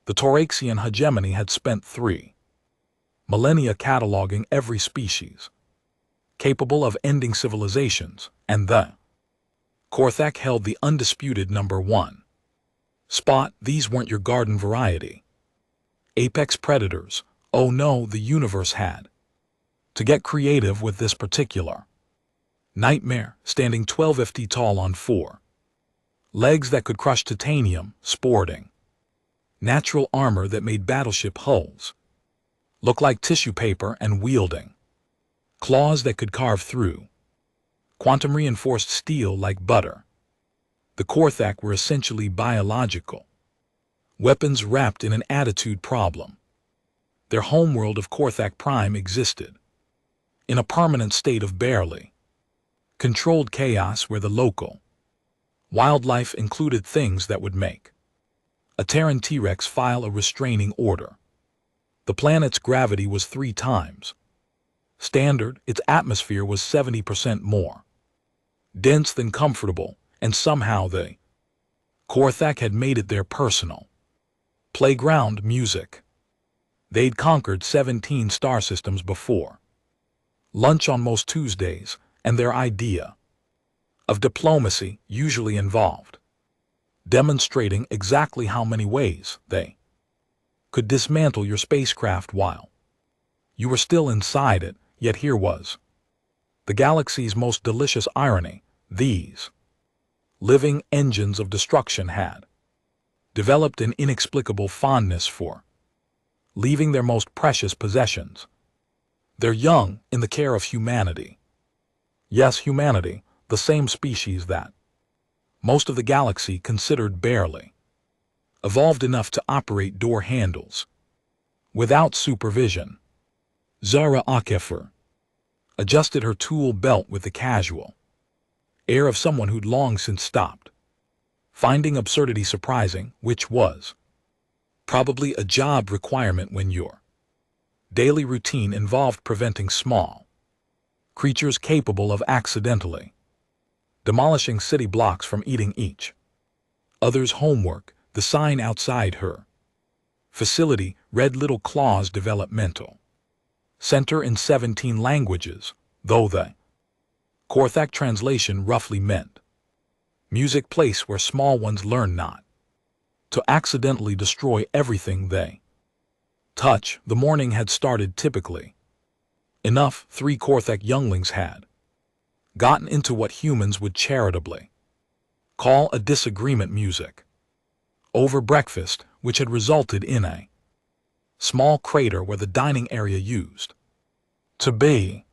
The Toraxian hegemony had spent 3 millennia cataloging every species capable of ending civilizations, and the Korthak held the undisputed #1 spot. These weren't your garden variety apex predators. Oh no, the universe had to get creative with this particular nightmare, standing 12 ft tall on 4 legs that could crush titanium, sporting natural armor that made battleship hulls look like tissue paper, and wielding claws that could carve through quantum-reinforced steel like butter. The Korthak were essentially biological weapons wrapped in an attitude problem. Their homeworld of Korthak Prime existed in a permanent state of barely controlled chaos where the local wildlife included things that would make a Terran T-Rex file a restraining order. The planet's gravity was 3 times standard, its atmosphere was 70% more dense than comfortable, and somehow the Korthak had made it their personal playground. Music. They'd conquered 17 star systems before lunch on most Tuesdays, and their idea of diplomacy usually involved demonstrating exactly how many ways they could dismantle your spacecraft while you were still inside it. Yet here was the galaxy's most delicious irony. These living engines of destruction had developed an inexplicable fondness for leaving their most precious possessions, their young, in the care of humanity. Yes, humanity, the same species that most of the galaxy considered barely evolved enough to operate door handles without supervision. Zara Akefer adjusted her tool belt with the casual air of someone who'd long since stopped finding absurdity surprising, which was probably a job requirement when your daily routine involved preventing small creatures capable of accidentally demolishing city blocks from eating each other's homework. The sign outside her facility read Little Claws Developmental Center in 17 languages, though the Korthak translation roughly meant music place where small ones learn not to accidentally destroy everything they touch. The morning had started typically enough. 3 Korthak younglings had gotten into what humans would charitably call a disagreement music over breakfast, which had resulted in a small crater where the dining area used to be.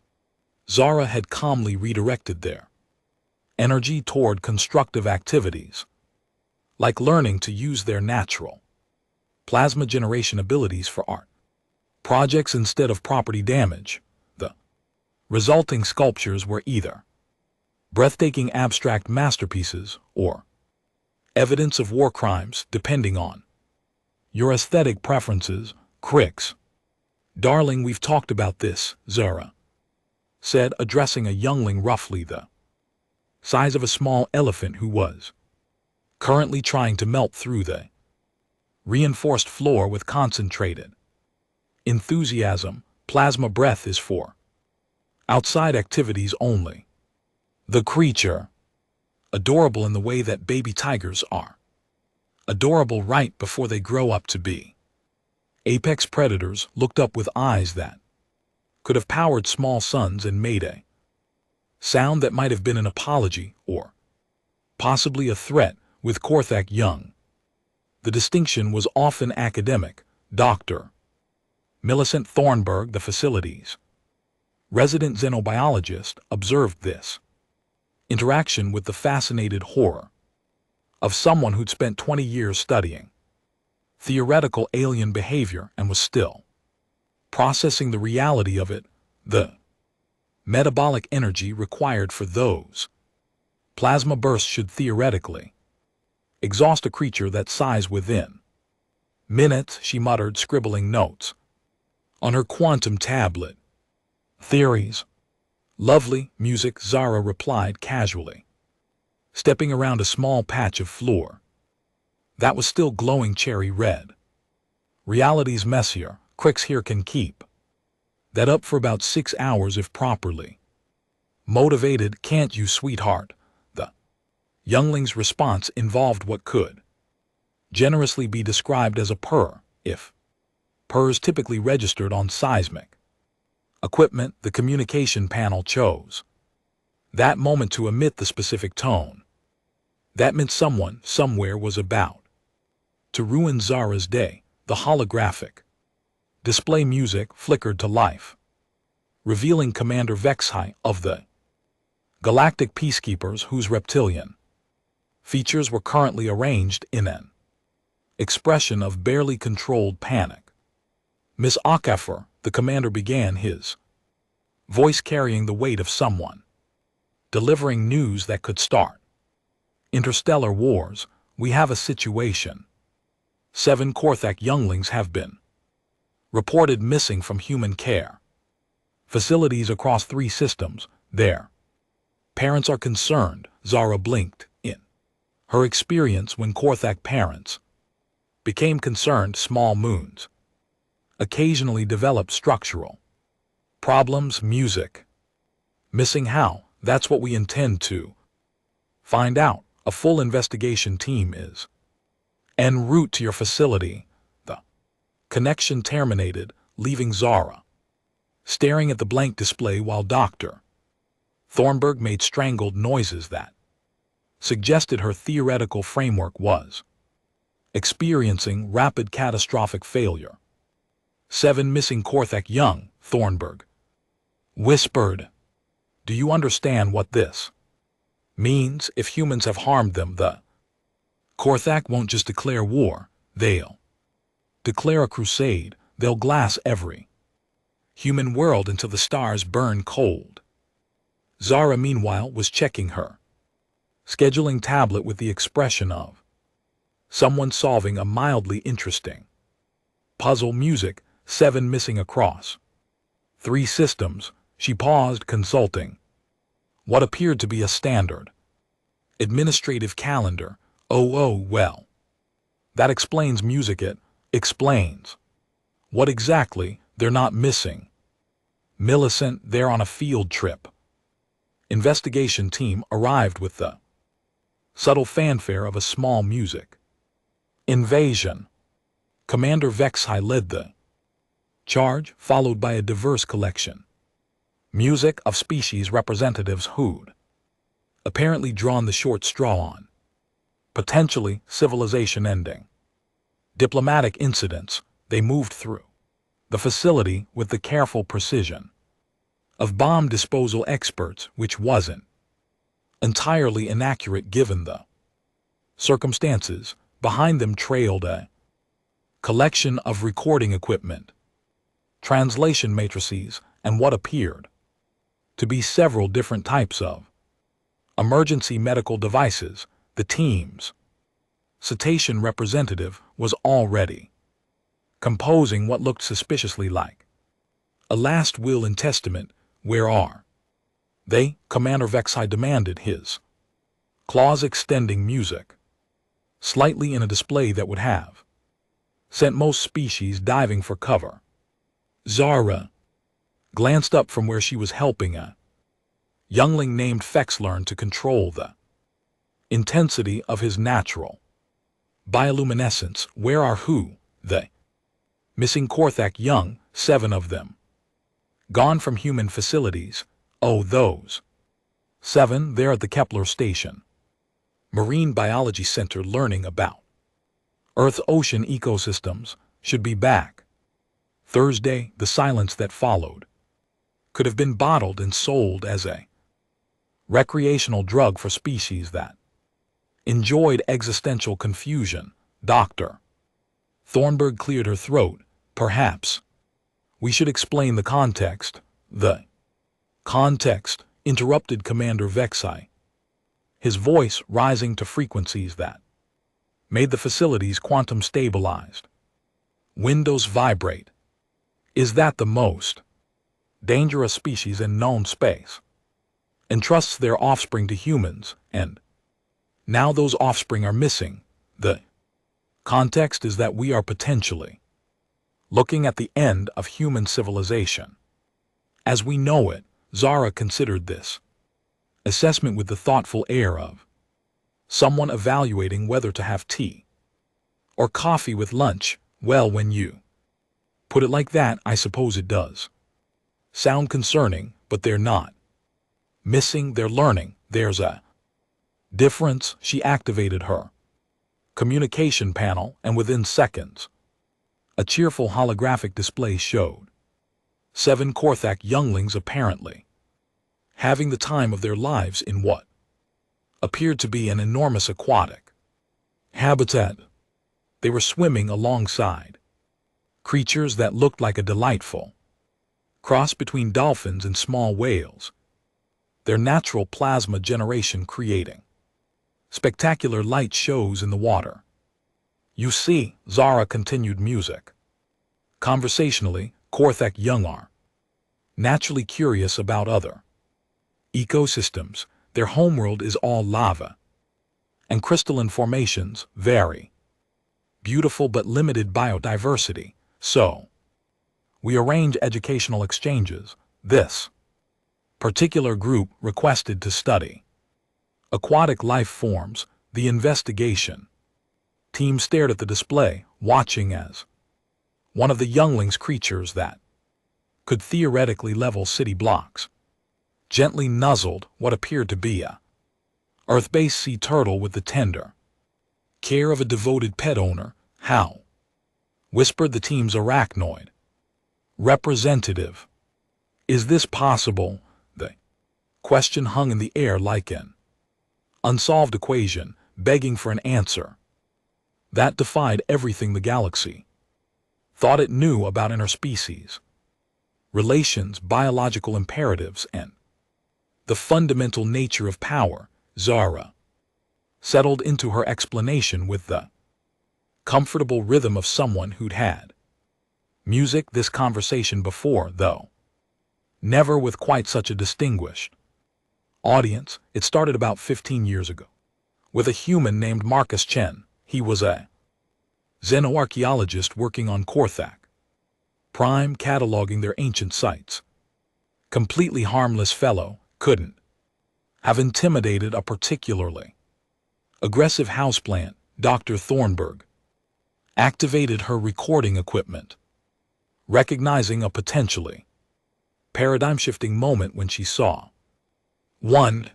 Zara had calmly redirected their energy toward constructive activities, like learning to use their natural plasma generation abilities for art projects instead of property damage. The resulting sculptures were either breathtaking abstract masterpieces or evidence of war crimes, depending on your aesthetic preferences. Cricks. Darling, we've talked about this, Zara said, addressing a youngling roughly the size of a small elephant who was currently trying to melt through the reinforced floor with concentrated enthusiasm. Plasma breath is for outside activities only. The creature, adorable in the way that baby tigers are adorable right before they grow up to be apex predators, looked up with eyes that could have powered small suns and made a sound that might have been an apology or possibly a threat. With Korthak young, the distinction was often academic. Dr. Millicent Thornburg, the facility's resident xenobiologist, observed this interaction with the fascinated horror of someone who'd spent 20 years studying theoretical alien behavior and was still processing the reality of it. The metabolic energy required for those plasma bursts should theoretically exhaust a creature that size within minutes, she muttered, scribbling notes on her quantum tablet. Theories. Lovely music, Zara replied casually, stepping around a small patch of floor that was still glowing cherry red. Reality's messier. Cricks here can keep that up for about 6 hours if properly motivated, can't you, sweetheart? The youngling's response involved what could generously be described as a purr, if purrs typically registered on seismic equipment. The communication panel chose that moment to emit the specific tone. That meant someone, somewhere was about to ruin Zara's day. The holographic display music flickered to life, revealing Commander Vexai of the galactic peacekeepers whose reptilian features were currently arranged in an expression of barely controlled panic. Miss Okafor, the commander began, his voice carrying the weight of someone delivering news that could start interstellar wars. We have a situation. 7 Korthak younglings have been reported missing from human care facilities across 3 systems. Their parents are concerned. Zara blinked in her experience when Korthak parents became concerned. Small moons occasionally develop structural problems. Music missing. How? That's what we intend to find out. A full investigation team is en route to your facility. The connection terminated, leaving Zara staring at the blank display while Dr. Thornburg made strangled noises that suggested her theoretical framework was experiencing rapid catastrophic failure. 7 missing Korthak young, Thornburg whispered. Do you understand what this means? If humans have harmed them, the Korthak won't just declare war, they'll declare a crusade. They'll glass every human world until the stars burn cold. Zara, meanwhile, was checking her scheduling tablet with the expression of someone solving a mildly interesting puzzle. Music, 7 missing across 3 systems. She paused, consulting what appeared to be a standard administrative calendar. Oh, well. That explains music. It explains what exactly they're not missing. Millicent, they're on a field trip. Investigation team arrived with the subtle fanfare of a small music invasion. Commander Vexai led the charge, followed by a diverse collection music of species representatives who'd apparently drawn the short straw on potentially civilization ending diplomatic incidents. They moved through the facility with the careful precision of bomb disposal experts, which wasn't entirely inaccurate given the circumstances. Behind them trailed a collection of recording equipment, translation matrices, and what appeared to be several different types of emergency medical devices. The team's cetacean representative was already composing what looked suspiciously like a last will and testament. Where are they? Commander Vexai demanded, his claws extending music slightly in a display that would have sent most species diving for cover. Zara glanced up from where she was helping a youngling named Fex learn to control the intensity of his natural bioluminescence. Where are who? They missing Korthak young, 7 of them gone from human facilities. Oh, those 7, they're at the Kepler station Marine Biology Center learning about Earth-ocean ecosystems. Should be back Thursday. The silence that followed could have been bottled and sold as a recreational drug for species that enjoyed existential confusion. Dr. Thornburg cleared her throat. Perhaps we should explain the context. The context, interrupted Commander Vexai, his voice rising to frequencies that made the facilities quantum stabilized. Windows vibrate. Is that the most dangerous species in known space? Entrusts their offspring to humans, and now those offspring are missing. The context is that we are potentially looking at the end of human civilization. As we know it, Zara considered this assessment with the thoughtful air of someone evaluating whether to have tea or coffee with lunch. Well, when you put it like that, I suppose it does sound concerning, but they're not missing, they're learning. There's a difference. She activated her communication panel, and within seconds, a cheerful holographic display showed 7 Korthak younglings apparently having the time of their lives in what appeared to be an enormous aquatic habitat. They were swimming alongside creatures that looked like a delightful cross between dolphins and small whales, their natural plasma generation creating spectacular light shows in the water. You see, Zara continued music. Conversationally, Korthak young are naturally curious about other ecosystems. Their homeworld is all lava, and crystalline formations very beautiful but limited biodiversity. So, we arrange educational exchanges. This particular group requested to study aquatic life forms. The investigation team stared at the display, watching as one of the younglings' creatures that could theoretically level city blocks gently nuzzled what appeared to be a earth-based sea turtle with the tender care of a devoted pet owner. How? Whispered the team's arachnoid representative. Is this possible? The question hung in the air like an unsolved equation, begging for an answer that defied everything the galaxy thought it knew about interspecies relations, biological imperatives, and the fundamental nature of power. Zara settled into her explanation with the comfortable rhythm of someone who'd had music this conversation before, though never with quite such a distinguished audience. It started about 15 years ago with a human named Marcus Chen. He was a xenoarchaeologist working on Korthak Prime, cataloging their ancient sites. Completely harmless fellow, couldn't have intimidated a particularly aggressive houseplant. Dr. Thornburg activated her recording equipment, recognizing a potentially paradigm-shifting moment when she saw 1.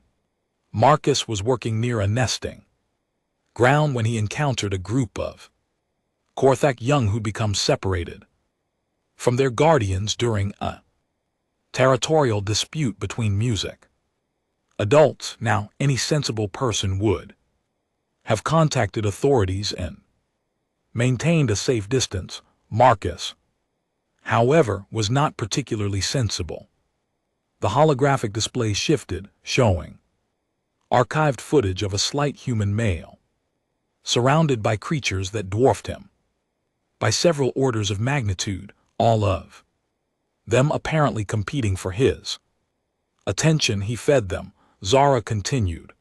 Marcus was working near a nesting ground when he encountered a group of Korthak young who'd become separated from their guardians during a territorial dispute between music adults. Now, any sensible person would have contacted authorities and maintained a safe distance. Marcus, however, was not particularly sensible. The holographic display shifted, showing archived footage of a slight human male surrounded by creatures that dwarfed him by several orders of magnitude, all of them apparently competing for his attention. He fed them. Zara continued.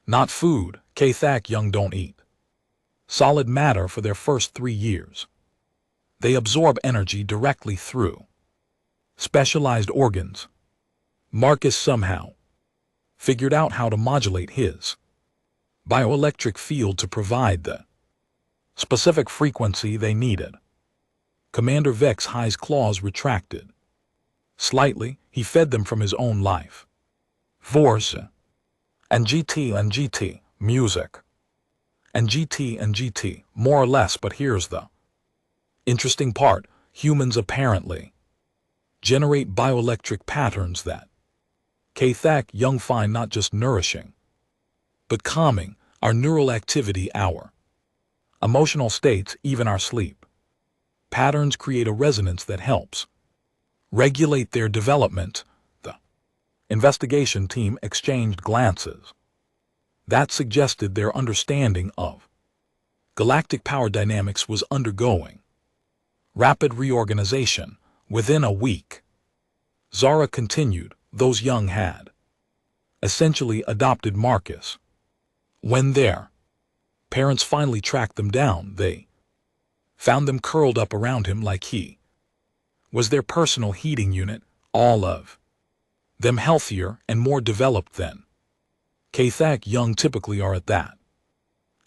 Not food. Korthak young don't eat solid matter for their first 3 years. They absorb energy directly through specialized organs. Marcus somehow figured out how to modulate his bioelectric field to provide the specific frequency they needed. Commander Vex High's claws retracted slightly. He fed them from his own life force. And GT, music. And GT, more or less. But here's the interesting part. Humans apparently generate bioelectric patterns that Korthak young find not just nourishing, but calming. Our neural activity, our emotional states, even our sleep patterns create a resonance that helps regulate their development. The investigation team exchanged glances that suggested their understanding of galactic power dynamics was undergoing rapid reorganization. Within a week, Zara continued, those young had essentially adopted Marcus. When their parents finally tracked them down, they found them curled up around him like he was their personal heating unit, all of them healthier and more developed than Kathak young typically are at that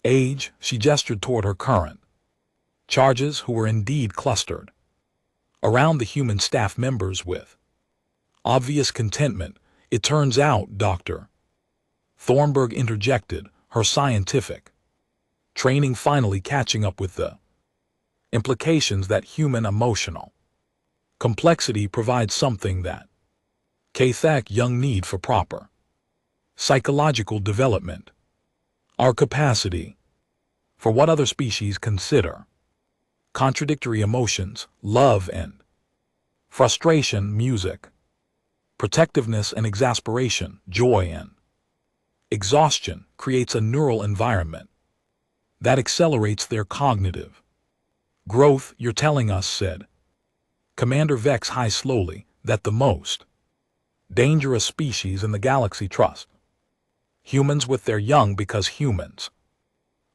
age. She gestured toward her current charges, who were indeed clustered around the human staff members with obvious contentment. It turns out, Dr. Thornburg interjected, her scientific training finally catching up with the implications that human emotional complexity provides something that Kathak young need for proper psychological development. Our capacity for what other species consider contradictory emotions, love and frustration, music, protectiveness and exasperation, joy and exhaustion, creates a neural environment that accelerates their cognitive growth. You're telling us, said Commander Vex High slowly, that the most dangerous species in the galaxy trust humans with their young because humans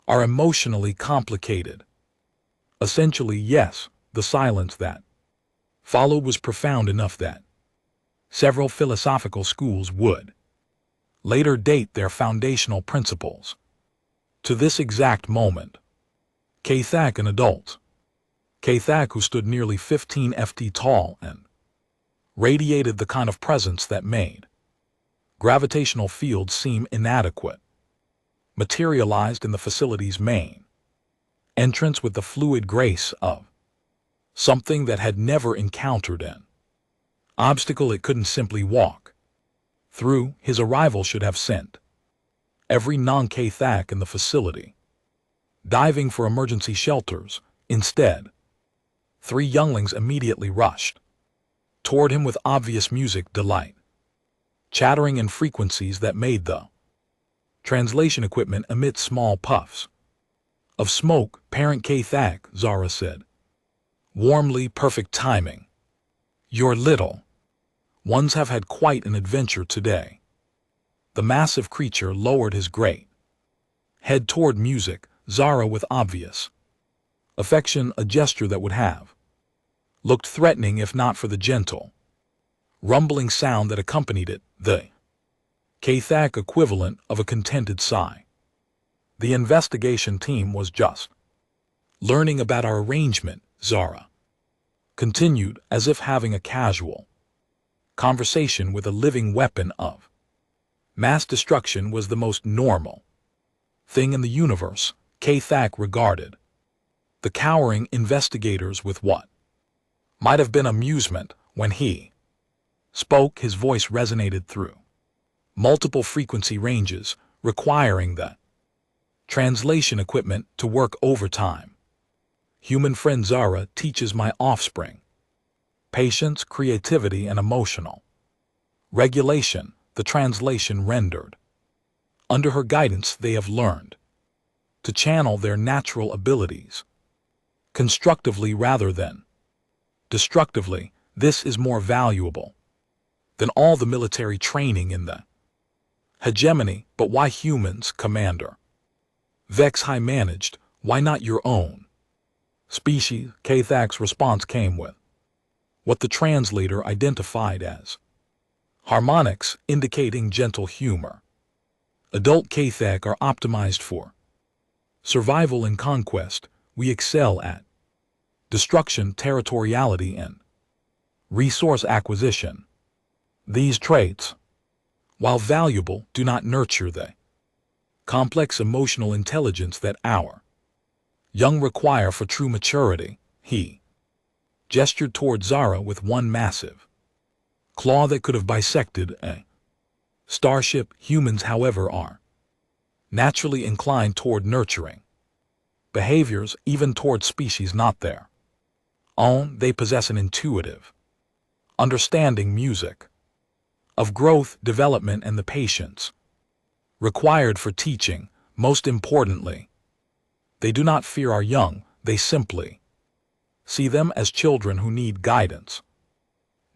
are emotionally complicated. Essentially, yes. The silence that followed was profound enough that several philosophical schools would later date their foundational principles to this exact moment. Kathak, an adult, Kathak who stood nearly 15 ft tall and radiated the kind of presence that made gravitational fields seem inadequate, materialized in the facility's main entrance with the fluid grace of something that had never encountered an obstacle it couldn't simply walk through. His arrival should have sent every non-Kathak in the facility diving for emergency shelters. Instead, 3 younglings immediately rushed toward him with obvious music delight, chattering in frequencies that made the translation equipment emit small puffs of smoke. Parent Kathak, Zara said warmly, perfect timing. Your little ones have had quite an adventure today. The massive creature lowered his great head toward music. Zara, with obvious affection, a gesture that would have looked threatening if not for the gentle rumbling sound that accompanied it, the Kathak equivalent of a contented sigh. The investigation team was just learning about our arrangement, Zara continued, as if having a casual conversation with a living weapon of mass destruction was the most normal thing in the universe. Kathak regarded the cowering investigators with what might have been amusement. When he spoke, his voice resonated through multiple frequency ranges, requiring the translation equipment to work overtime. Human friend Zara teaches my offspring patience, creativity, and emotional regulation. The translation rendered. Under her guidance, they have learned to channel their natural abilities constructively rather than destructively. This is more valuable than all the military training in the hegemony. But why humans, Commander Vex High managed? Why not your own species? Kathak's response came with what the translator identified as harmonics, indicating gentle humor. Adult Kathak are optimized for survival and conquest. We excel at destruction, territoriality, and resource acquisition. These traits, while valuable, do not nurture the complex emotional intelligence that our young require for true maturity. He gestured toward Zara with one massive claw that could have bisected a starship. Humans, however, are naturally inclined toward nurturing behaviors, even toward species not their own. They possess an intuitive understanding music of growth, development, and the patience required for teaching. Most importantly, they do not fear our young, they simply see them as children who need guidance.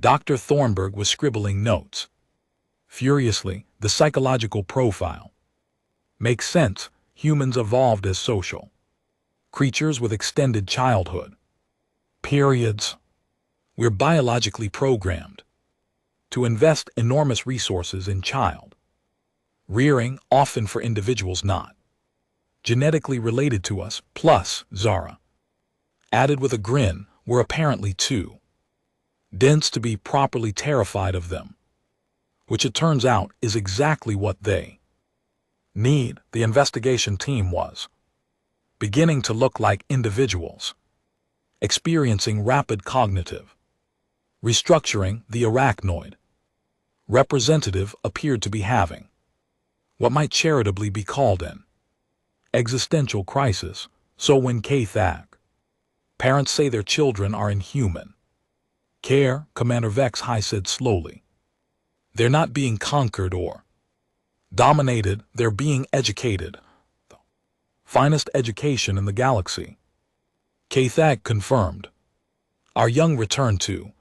Dr. Thornburg was scribbling notes furiously. The psychological profile makes sense. Humans evolved as social creatures with extended childhood periods. We're biologically programmed to invest enormous resources in child rearing, often for individuals not genetically related to us, plus, Zara added with a grin, we're apparently too dense to be properly terrified of them, which it turns out is exactly what they need. The investigation team was beginning to look like individuals experiencing rapid cognitive restructuring. The arachnoid representative appeared to be having what might charitably be called an existential crisis. So when K-Thag parents say their children are in human care, Commander Vex High said slowly, they're not being conquered or dominated, they're being educated. The finest education in the galaxy. K-Thag confirmed. Our young return to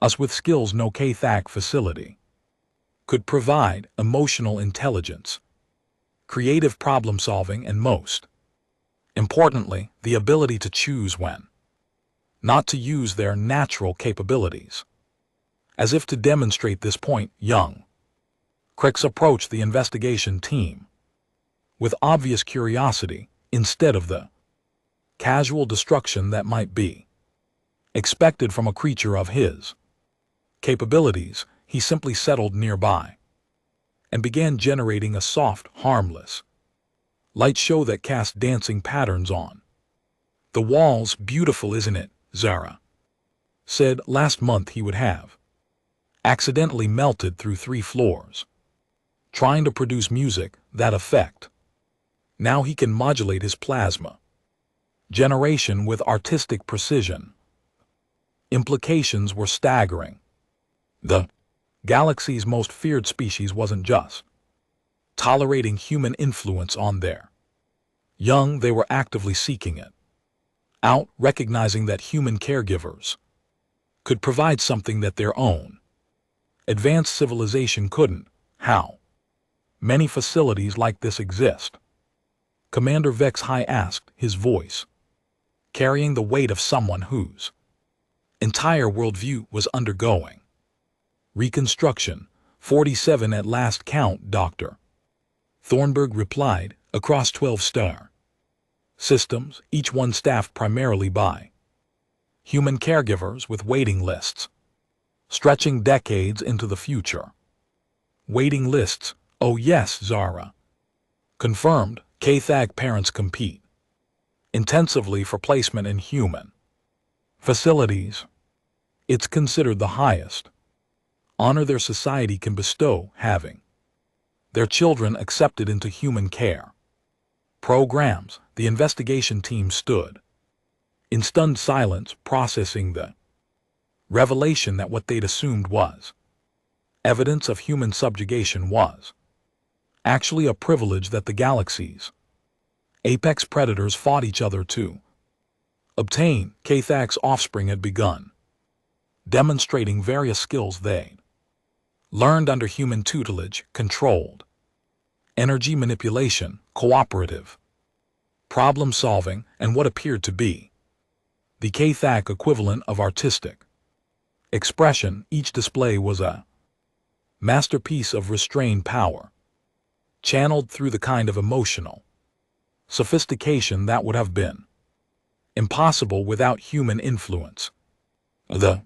us with skills no K-Thag facility could provide: emotional intelligence, creative problem solving, and most importantly, the ability to choose when not to use their natural capabilities. As if to demonstrate this point, young Crix approached the investigation team with obvious curiosity instead of the casual destruction that might be expected from a creature of his capabilities. He simply settled nearby and began generating a soft, harmless light show that cast dancing patterns on the walls. Beautiful, isn't it? Zara said last month he would have accidentally melted through 3 floors trying to produce music that effect. Now he can modulate his plasma generation with artistic precision. Implications were staggering. The galaxy's most feared species wasn't just tolerating human influence on their young, they were actively seeking it out, recognizing that human caregivers could provide something that their own advanced civilization couldn't. How many facilities like this exist? Commander Vex High asked, his voice carrying the weight of someone whose entire worldview was undergoing reconstruction. 47 at last count, Dr. Thornburg replied, across 12-star systems, each one staffed primarily by human caregivers with waiting lists stretching decades into the future. Waiting lists? Oh yes, Zara confirmed. K-Thag parents compete intensively for placement in human facilities. It's considered the highest honor their society can bestow, having their children accepted into human care programs. The investigation team stood in stunned silence, processing the revelation that what they'd assumed was evidence of human subjugation was actually a privilege that the galaxy's apex predators fought each other to obtain. K-Thag's offspring had begun demonstrating various skills they learned under human tutelage: controlled energy manipulation, cooperative problem solving, and what appeared to be the K-Thag equivalent of artistic expression. Each display was a masterpiece of restrained power, channeled through the kind of emotional sophistication that would have been impossible without human influence. The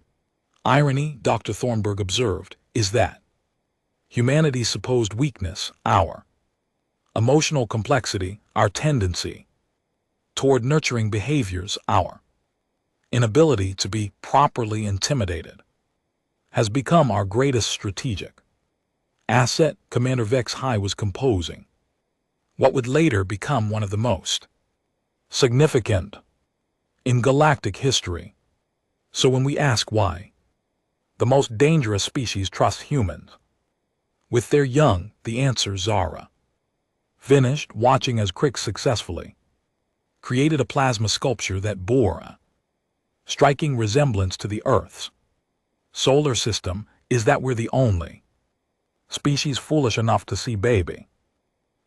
irony, Dr. Thornburg observed, is that humanity's supposed weakness, our emotional complexity, our tendency toward nurturing behaviors, our inability to be properly intimidated, has become our greatest strategic asset. Commander Vex High was composing what would later become one of the most significant in galactic history. So when we ask why the most dangerous species trust humans with their young, the answer, Zara finished, watching as Crix successfully created a plasma sculpture that bore a striking resemblance to the Earth's solar system, is that we're the only species foolish enough to see baby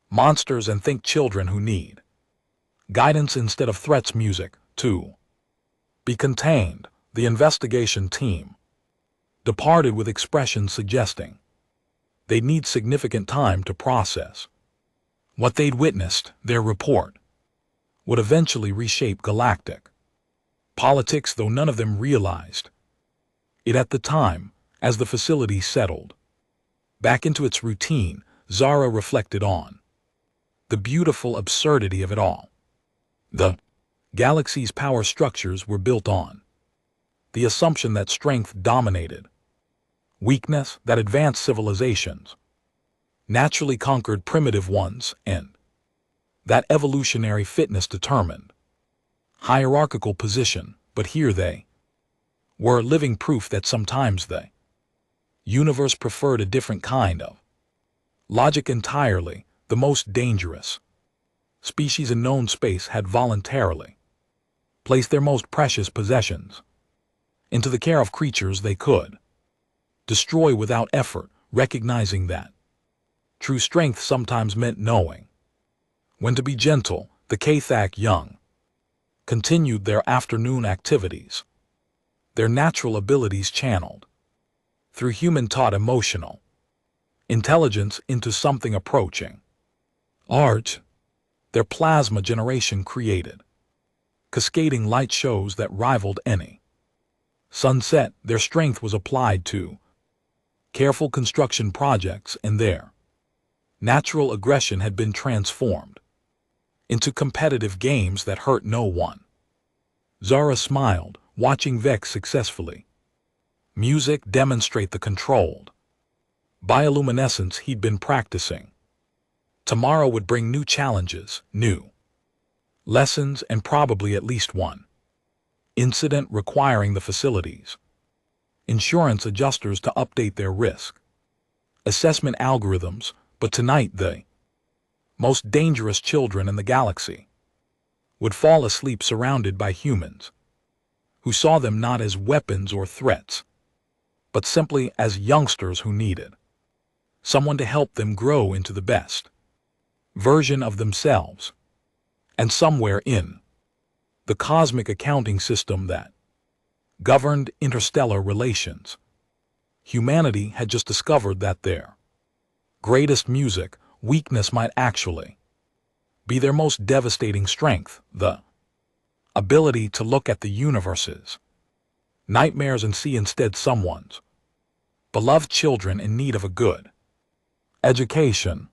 monsters and think children who need Guidance instead of threats music, 2. Be contained. The investigation team departed with expressions suggesting they'd need significant time to process what they'd witnessed. Their report would eventually reshape galactic politics, though none of them realized it at the time. As the facility settled back into its routine, Zara reflected on the beautiful absurdity of it all. The galaxy's power structures were built on the assumption that strength dominated weakness, that advanced civilizations naturally conquered primitive ones, and that evolutionary fitness determined hierarchical position. But here they were living proof that sometimes the universe preferred a different kind of logic entirely. The most dangerous species in known space had voluntarily placed their most precious possessions into the care of creatures they could destroy without effort, recognizing that true strength sometimes meant knowing when to be gentle. The Kathak young continued their afternoon activities, their natural abilities channeled through human-taught emotional intelligence into something approaching art. Their plasma generation created cascading light shows that rivaled any sunset. Their strength was applied to careful construction projects, and their natural aggression had been transformed into competitive games that hurt no one. Zara smiled, watching Vex successfully music demonstrate the controlled bioluminescence he'd been practicing. Tomorrow would bring new challenges, new lessons, and probably at least one incident requiring the facility's insurance adjusters to update their risk assessment algorithms. But tonight the most dangerous children in the galaxy would fall asleep surrounded by humans who saw them not as weapons or threats, but simply as youngsters who needed someone to help them grow into the best version of themselves. And somewhere in the cosmic accounting system that governed interstellar relations, humanity had just discovered that their greatest music weakness might actually be their most devastating strength, the ability to look at the universe's nightmares and see instead someone's beloved children in need of a good education.